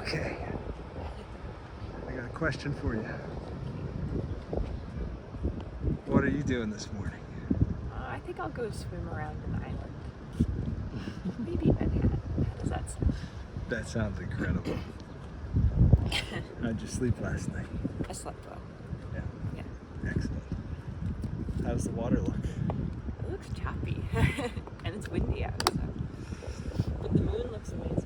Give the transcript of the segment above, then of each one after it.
Okay. I got a question for you. What are you doing this morning? I think I'll go swim around an island. Maybe Manhattan. How does that sound? That sounds incredible. How'd you sleep last night? I slept well. Yeah. Yeah. Excellent. How does the water look? It looks choppy. And it's windy out, so. But the moon looks amazing.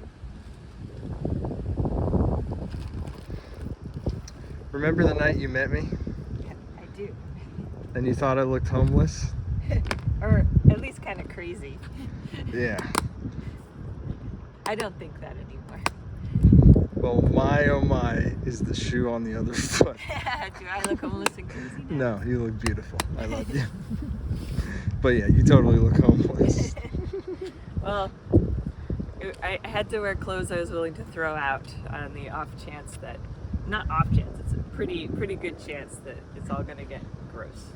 Remember the night you met me? Yeah, I do. And you thought I looked homeless? Or at least kind of crazy. Yeah. I don't think that anymore. Well, my oh my is the shoe on the other foot. Do I look homeless and crazy now? No, you look beautiful. I love you. But yeah, you totally look homeless. Well, I had to wear clothes I was willing to throw out on the off chance that, not off chance, it's a pretty good chance that it's all going to get gross.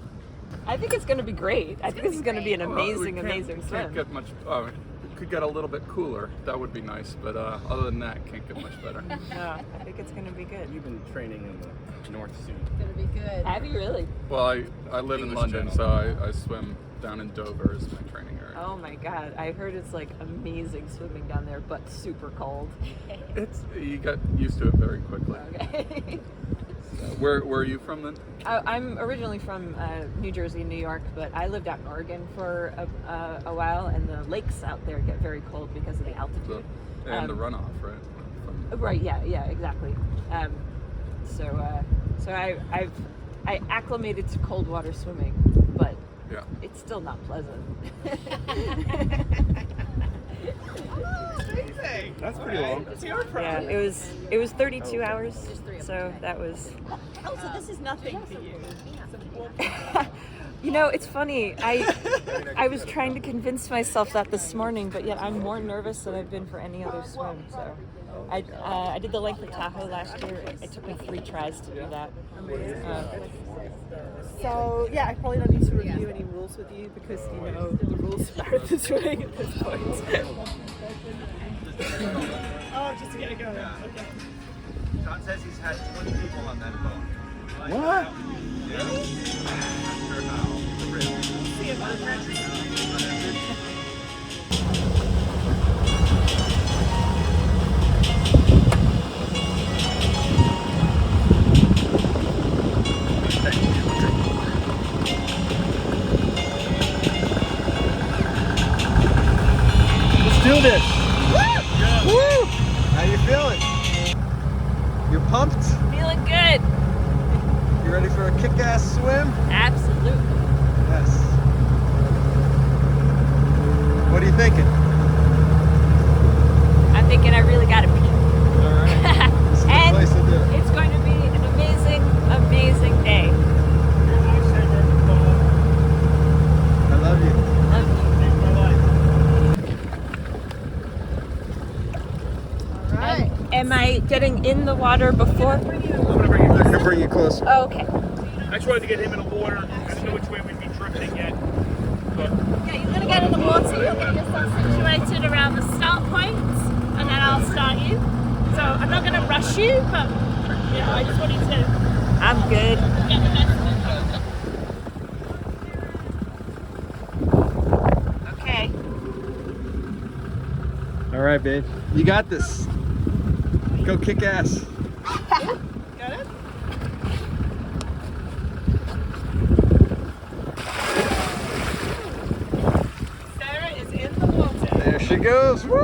I think it's going to be great. I think this is going to be an amazing swim. Can't get much. It could get a little bit cooler. That would be nice. But other than that, can't get much better. No, I think it's going to be good. You've been training in the North Sea. It's gonna be good. Have you really? Well, I live in London, so I swim down in Dover as my training area. Oh my God! I heard it's like amazing swimming down there, but super cold. You get used to it very quickly. Okay. Where are you from then? I'm originally from New Jersey, New York, but I lived out in Oregon for a while, and the lakes out there get very cold because of the altitude. And the runoff, right? Right. Yeah. Exactly. So I acclimated to cold water swimming, but Yeah. it's still not pleasant. That's pretty long. Yeah, it was 32 hours, so that was. Oh, so this is nothing to you. You know, it's funny. I was trying to convince myself that this morning, but yet I'm more nervous than I've been for any other swim. So I did the length of Tahoe last year. It took me 3 tries to do that. So yeah, I probably don't need to review any rules with you because you know the rules of marathon swimming at this point. Oh, just to get it going. Okay. John says he's had 20 people on that boat. What? Yeah. Not sure how. The rim. See if I'm Let's do this. Woo! How you feeling? You pumped? Feeling good. You ready for a kick-ass swim? Absolutely. Yes. What are you thinking? I'm thinking I really got to pee. All right. This is the And place to do it. it's going to be an amazing day. I love you. Love you. Alright. Am I getting in the water before? I'm gonna bring you I can bring you closer. Oh, okay. I just wanted to get him in the water. I didn't know which way we'd be drifting yet. But Yeah, you're gonna get in the water. You'll get yourself situated around the start point, and then I'll start you. So I'm not gonna rush you, but you know, I just want you to. I'm good. Get the best of it. Okay. All right, babe. You got this. Go kick ass. Got it? Sarah is in the water. There she goes. Woo!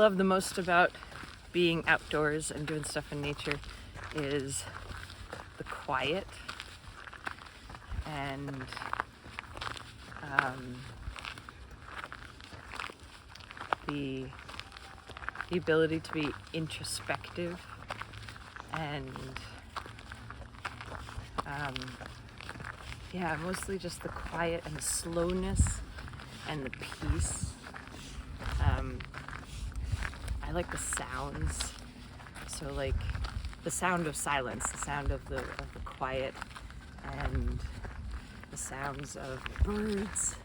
love the most about being outdoors and doing stuff in nature is the quiet and the ability to be introspective and yeah, mostly just the quiet and the slowness and the peace. I like the sounds, so like the sound of silence, the sound of the quiet, and the sounds of birds,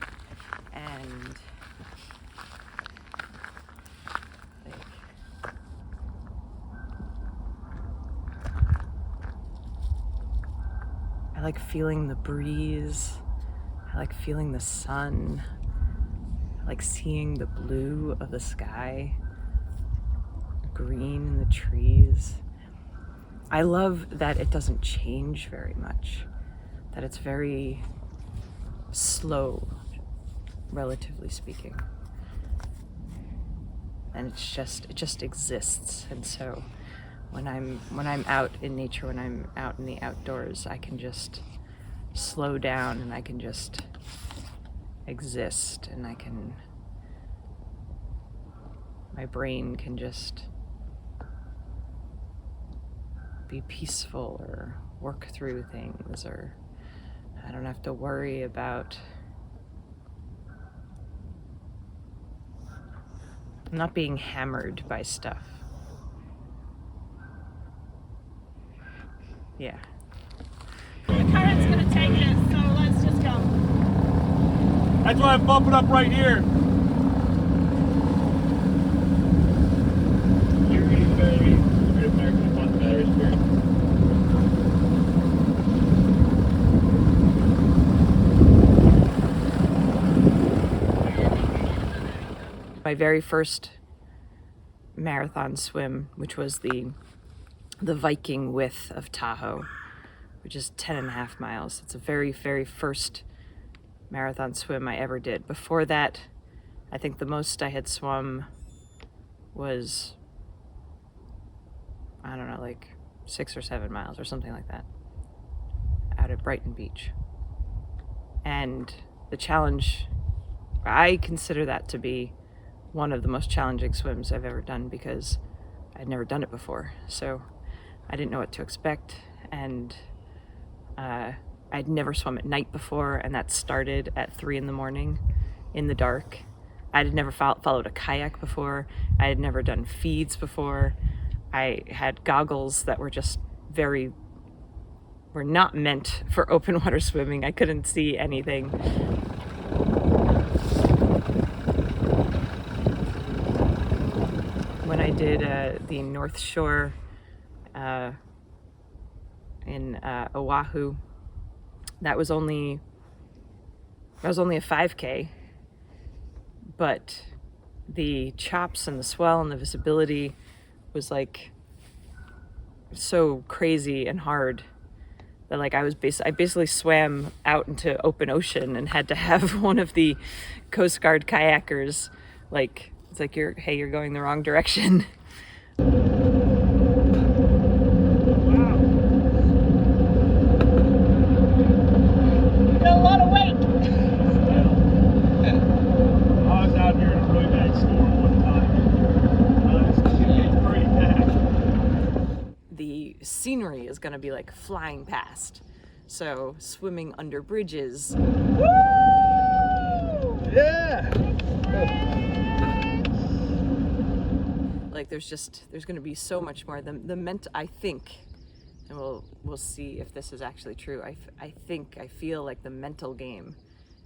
and like I like feeling the breeze. I like feeling the sun. I like seeing the blue of the sky, the green in the trees. I love that it doesn't change very much, that it's very slow, relatively speaking. And it just exists. And so when I'm out in nature, when I'm out in the outdoors, I can just slow down and I can just exist, and my brain can just be peaceful or work through things, or I don't have to worry about, I'm not being hammered by stuff. Yeah. The current's gonna take us, so let's just go. That's why I'm bumping up right here. My very first marathon swim, which was the Viking width of Tahoe, which is 10.5 miles. It's the very, very first marathon swim I ever did. Before that, I think the most I had swum was, I don't know, like 6 or 7 miles or something like that, out at Brighton Beach. And the challenge, I consider that to be one of the most challenging swims I've ever done, because I'd never done it before. So I didn't know what to expect, and I'd never swum at night before, and that started at 3 a.m. in the dark. I had never followed a kayak before. I had never done feeds before. I had goggles that were just were not meant for open water swimming. I couldn't see anything. When I did the North Shore in Oahu, that was only a 5K, but the chops and the swell and the visibility was like so crazy and hard that like I basically swam out into open ocean and had to have one of the Coast Guard kayakers like, it's like, you're going the wrong direction. The scenery is going to be like flying past. So swimming under bridges. Woo! Yeah! Like there's going to be so much more. I think, and we'll see if this is actually true. I feel like the mental game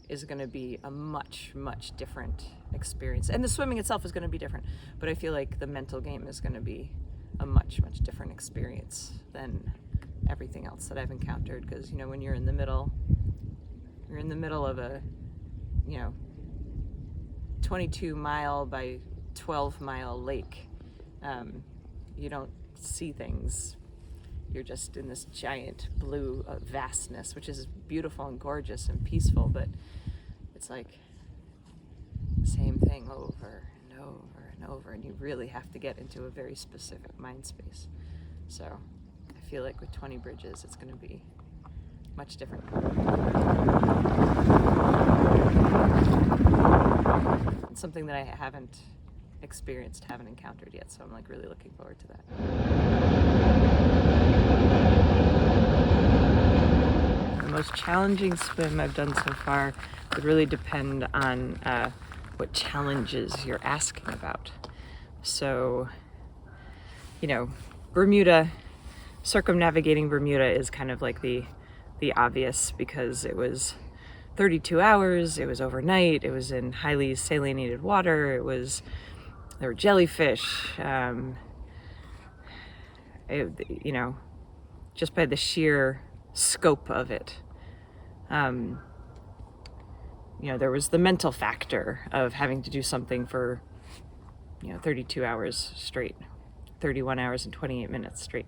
is going to be a much, much different experience. And the swimming itself is going to be different, but I feel like the mental game is going to be a much, much different experience than everything else that I've encountered. Because, you know, when you're in the middle of a, 22 mile by 12 mile lake, you don't see things. You're just in this giant blue vastness, which is beautiful and gorgeous and peaceful, but it's like the same thing over and over and and over, and you really have to get into a very specific mind space. So I feel like with 20 bridges, it's going to be much different. It's something that I haven't experienced, haven't encountered yet, so I'm like really looking forward to that. The most challenging swim I've done so far would really depend on what challenges you're asking about. So, you know, Bermuda, circumnavigating Bermuda is kind of like the obvious, because it was 32 hours, it was overnight, it was in highly salinated water, there were jellyfish, you know, just by the sheer scope of it. You know, there was the mental factor of having to do something for, 32 hours straight, 31 hours and 28 minutes straight.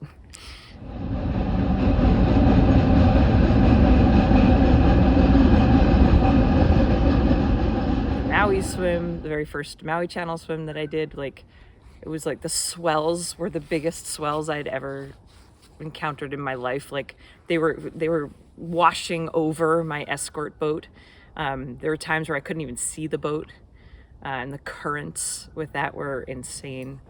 Maui swim, the very first Maui Channel swim that I did, it was like the swells were the biggest swells I'd ever encountered in my life. Like they were washing over my escort boat. There were times where I couldn't even see the boat, and the currents with that were insane.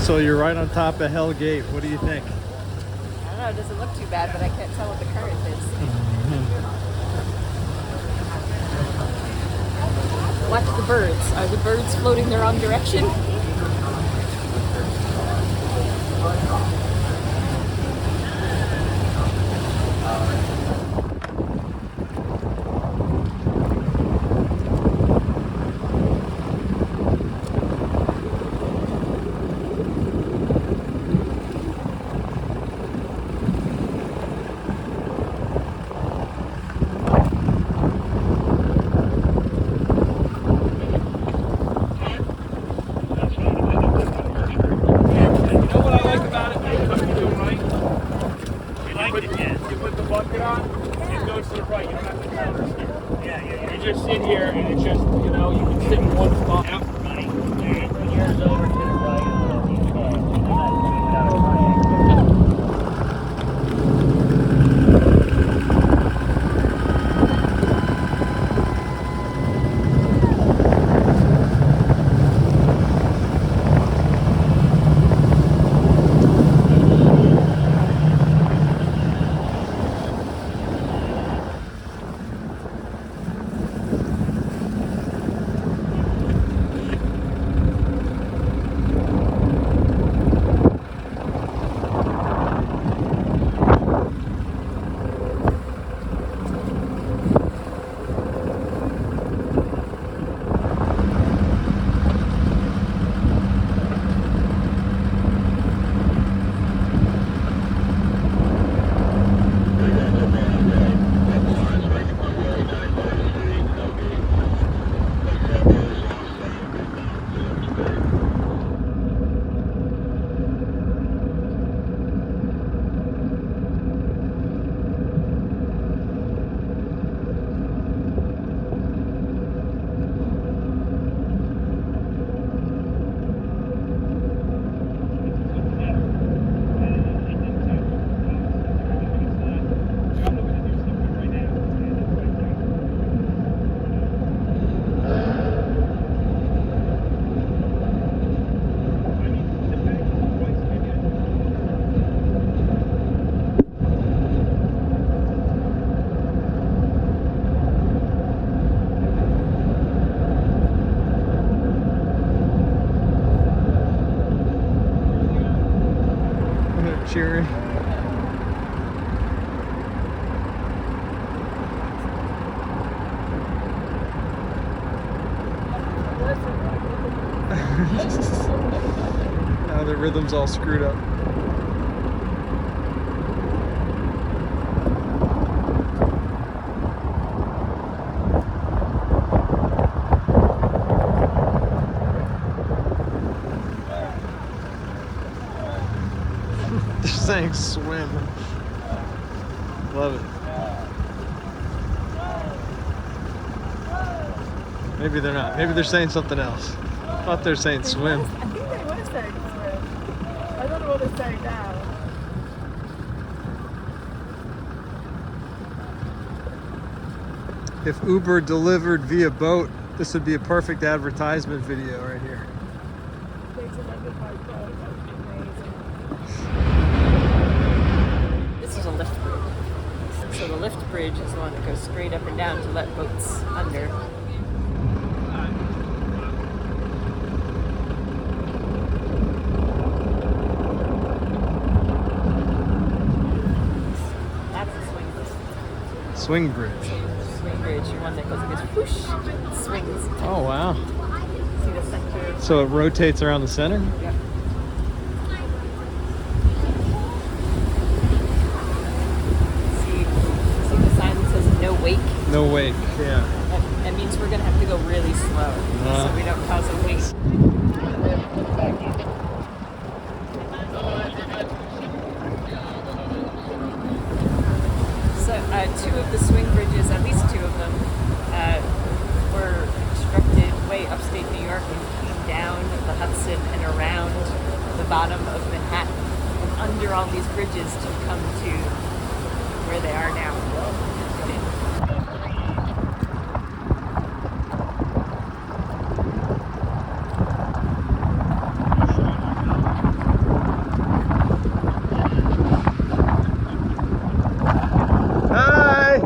So you're right on top of Hell Gate. What do you think? I don't know, it doesn't look too bad, but I can't tell what the current is. Watch the birds. Are the birds floating the wrong direction? and it's just, you know, you can sit in one spot. Yep. Right. And yours over to the right. Cheering. Now the rhythm's all screwed up. They're saying swim. Love it. Maybe they're not. Maybe they're saying something else. I thought they're saying swim. I think they were saying swim. I don't know what they're saying now. If Uber delivered via boat, this would be a perfect advertisement video right here. They delivered by boat. That would be amazing. This is a lift bridge. So the lift bridge is the one that goes straight up and down to let boats under. That's a swing bridge. Swing bridge. Swing bridge, one that goes whoosh, swings. Oh wow. See the center? So it rotates around the center? Yep. See the sign that says no wake? No wake, yeah. That means we're gonna have to go really slow so we don't cause a wake. So two of the swing bridges, at least two of them, were constructed way upstate New York and came down the Hudson and around the bottom of Manhattan and under all these bridges to come to where they are now. Hi!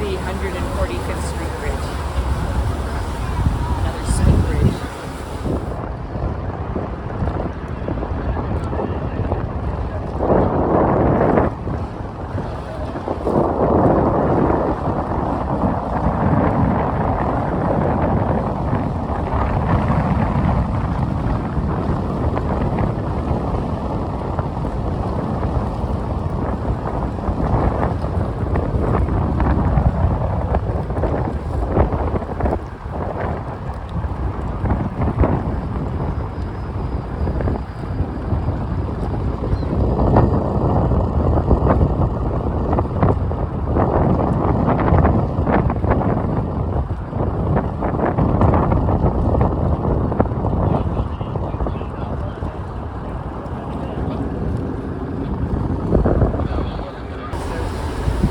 the 145th Street Bridge. Another spin bridge.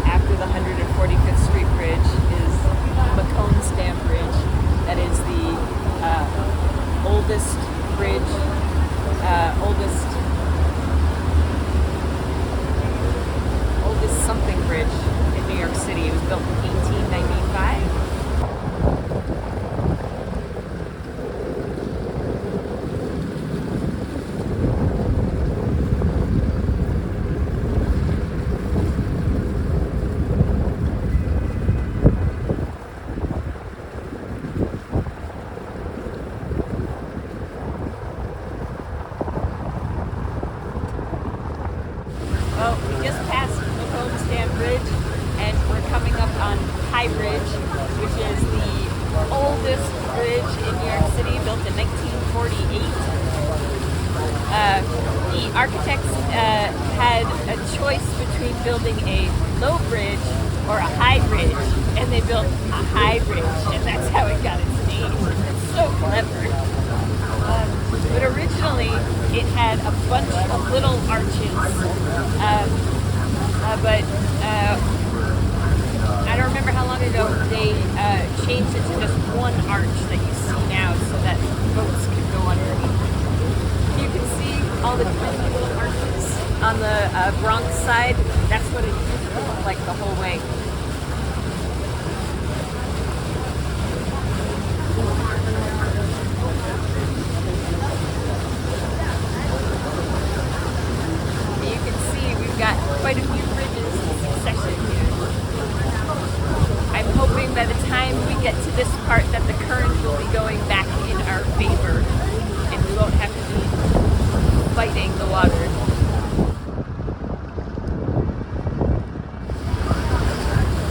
After the 145th Street Bridge is McCone's Dam Bridge. That is the oldest bridge, oldest something bridge in New York City. It was built in 1895. Well, we just passed McCone's Dam Bridge, and we're coming up on High Bridge, which is the oldest bridge in New York City, built in 1948. The architects had a choice between building a low bridge or a high bridge, and they built a high bridge, and that's how it got its name. It's so clever. But originally, it had a bunch of little arches. But I don't remember how long ago they changed it to just one arch that you see now, so that boats could go underneath. You can see all the tiny little arches on the Bronx side. That's what it used to look like the whole way. Got quite a few bridges in succession here. I'm hoping by the time we get to this part that the current will be going back in our favor and we won't have to be fighting the water.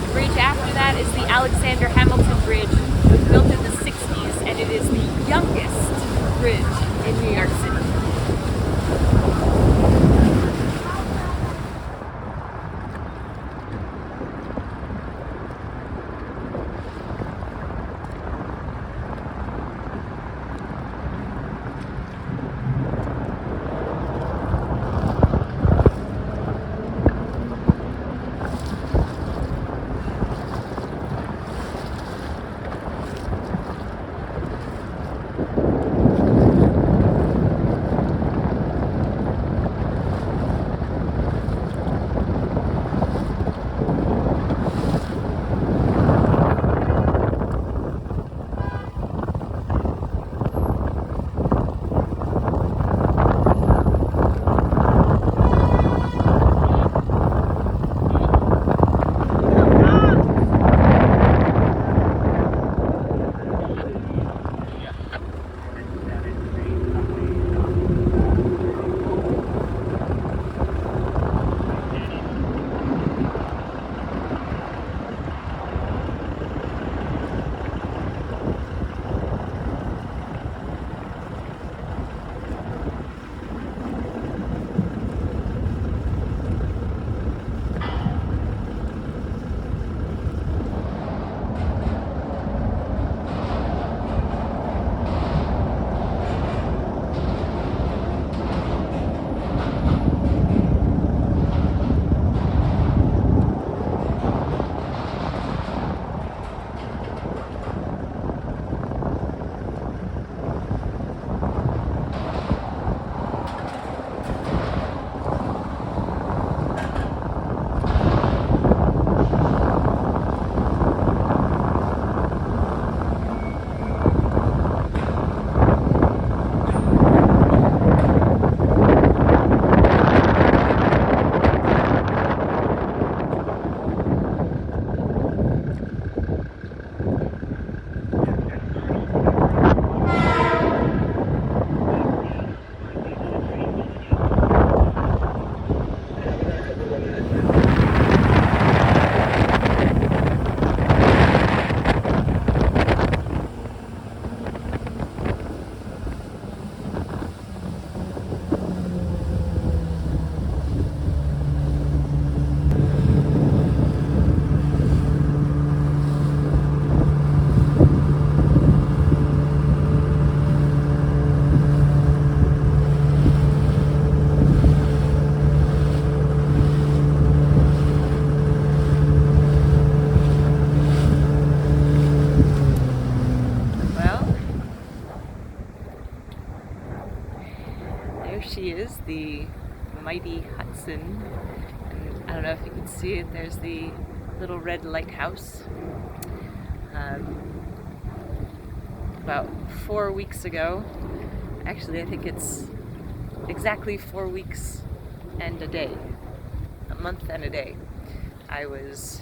The bridge after that is the Alexander Hamilton Bridge. It was built in the 60s and it is the youngest bridge in New York City. the mighty Hudson. And I don't know if you can see it, there's the little red lighthouse. About 4 weeks ago, actually I think it's exactly 4 weeks and a day, a month and a day, I was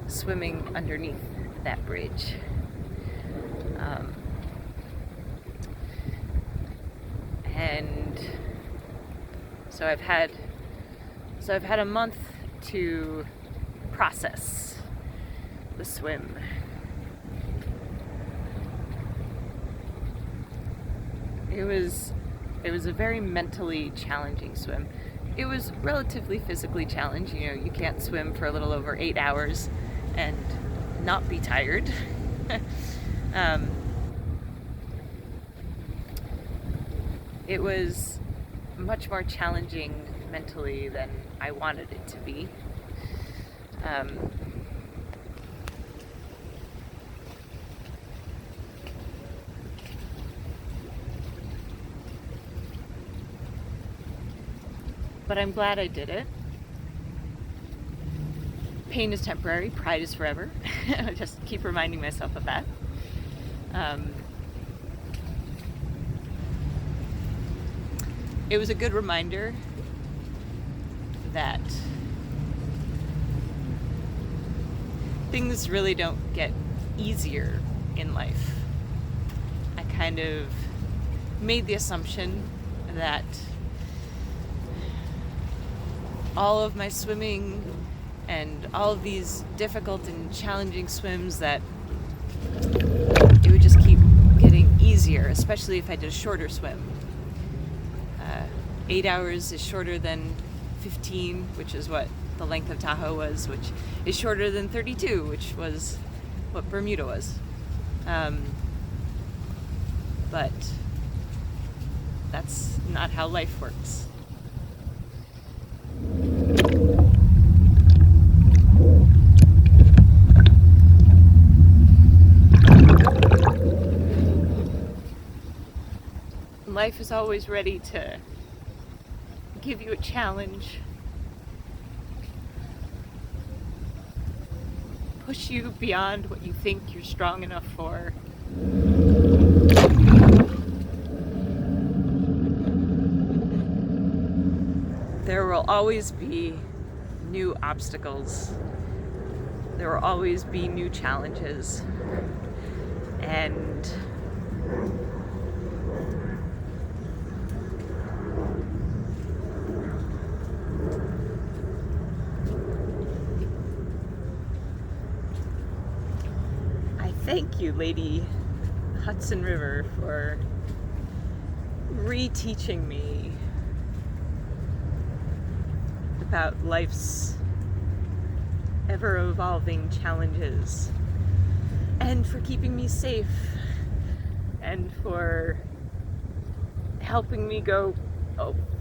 swimming underneath that bridge. And so I've had a month to process the swim. It was a very mentally challenging swim. It was relatively physically challenging. You know, you can't swim for a little over 8 hours and not be tired. It was much more challenging mentally than I wanted it to be. But I'm glad I did it. Pain is temporary, pride is forever. I just keep reminding myself of that. It was a good reminder that things really don't get easier in life. I kind of made the assumption that all of my swimming and all of these difficult and challenging swims, that it would just keep getting easier, especially if I did a shorter swim. 8 hours is shorter than 15, which is what the length of Tahoe was, which is shorter than 32, which was what Bermuda was. But that's not how life works. Life is always ready to give you a challenge, push you beyond what you think you're strong enough for. There will always be new obstacles. There will always be new challenges. And thank you, Lady Hudson River, for reteaching me about life's ever-evolving challenges, and for keeping me safe, and for helping me go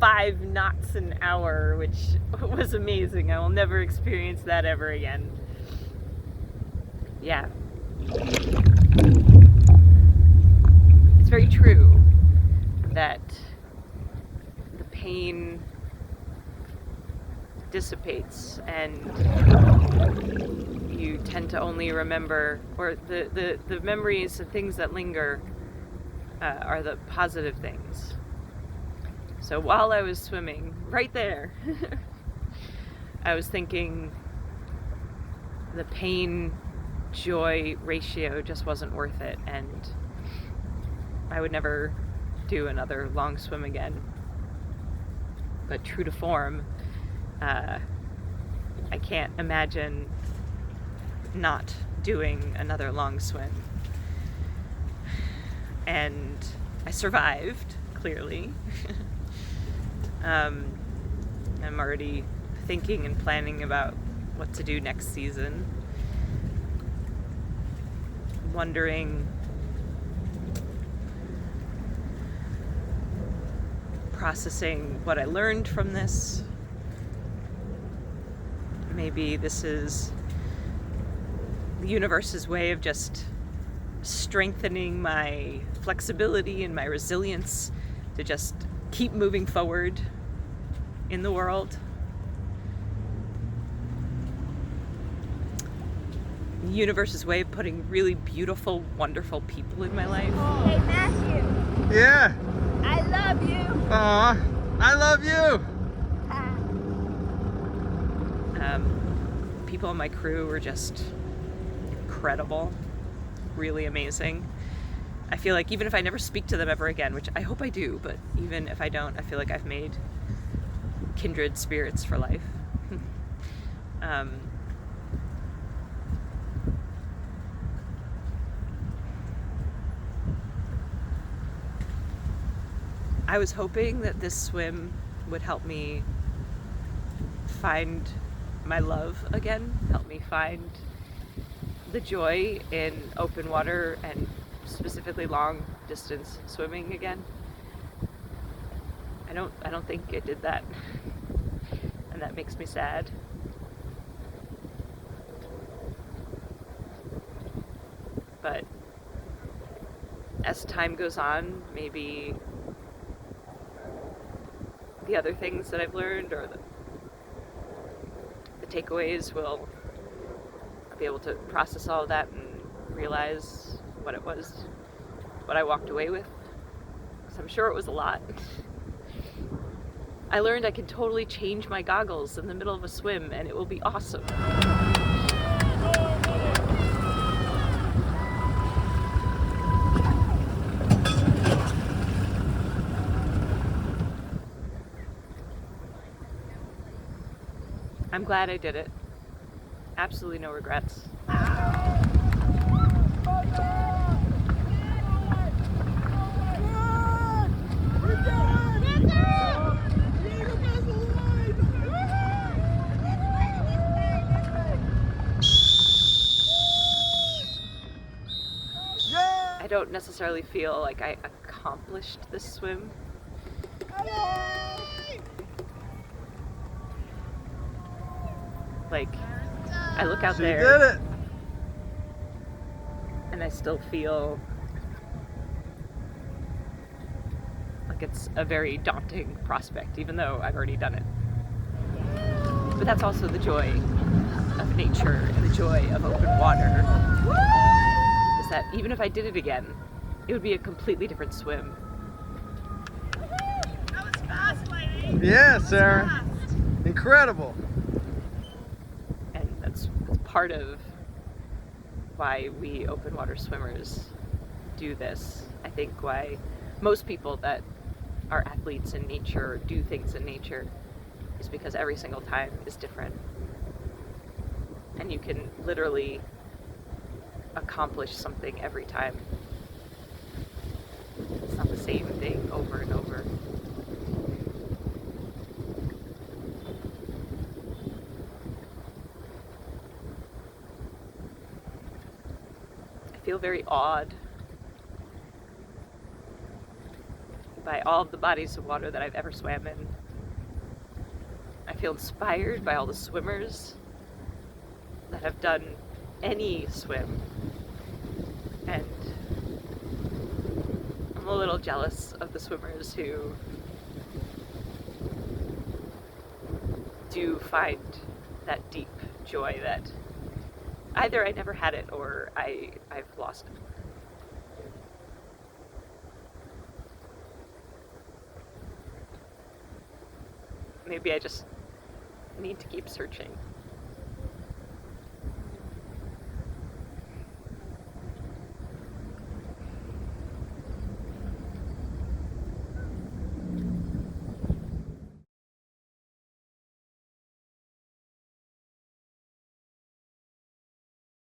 5 knots an hour, which was amazing. I will never experience that ever again. Yeah. It's very true that the pain dissipates and you tend to only remember, or the memories, the things that linger are the positive things. So while I was swimming, right there, I was thinking the pain-joy ratio just wasn't worth it, and I would never do another long swim again. But true to form, I can't imagine not doing another long swim. And I survived, clearly. I'm already thinking and planning about what to do next season. Wondering processing what I learned from this. Maybe this is the universe's way of just strengthening my flexibility and my resilience to just keep moving forward in the world. The universe's way of putting really beautiful, wonderful people in my life. Hey, Matthew, Yeah. I love you. Aw, I love you. People on my crew were just incredible, really amazing. I feel like even if I never speak to them ever again, which I hope I do, but even if I don't, I feel like I've made kindred spirits for life. I was hoping that this swim would help me find my love again, help me find the joy in open water and specifically long distance swimming again. I don't think it did that. And that makes me sad. But as time goes on, maybe the other things that I've learned or the takeaways will be able to process all of that and realize what it was, what I walked away with. Because I'm sure it was a lot. I learned I can totally change my goggles in the middle of a swim and it will be awesome. I'm glad I did it. Absolutely no regrets. I don't necessarily feel like I accomplished this swim. Like, I look out She there did it. and I still feel like it's a very daunting prospect, even though I've already done it. But that's also the joy of nature and the joy of open water, is that even if I did it again, it would be a completely different swim. That was fast, lady. Yeah, Sarah. Incredible. And that's part of why we open water swimmers do this. I think why most people that are athletes in nature or do things in nature is because every single time is different. And you can literally accomplish something every time. It's not the same thing over and over. I feel very awed by all of the bodies of water that I've ever swam in. I feel inspired by all the swimmers that have done any swim. And I'm a little jealous of the swimmers who do find that deep joy that either I never had it or I've lost it. Maybe I just need to keep searching.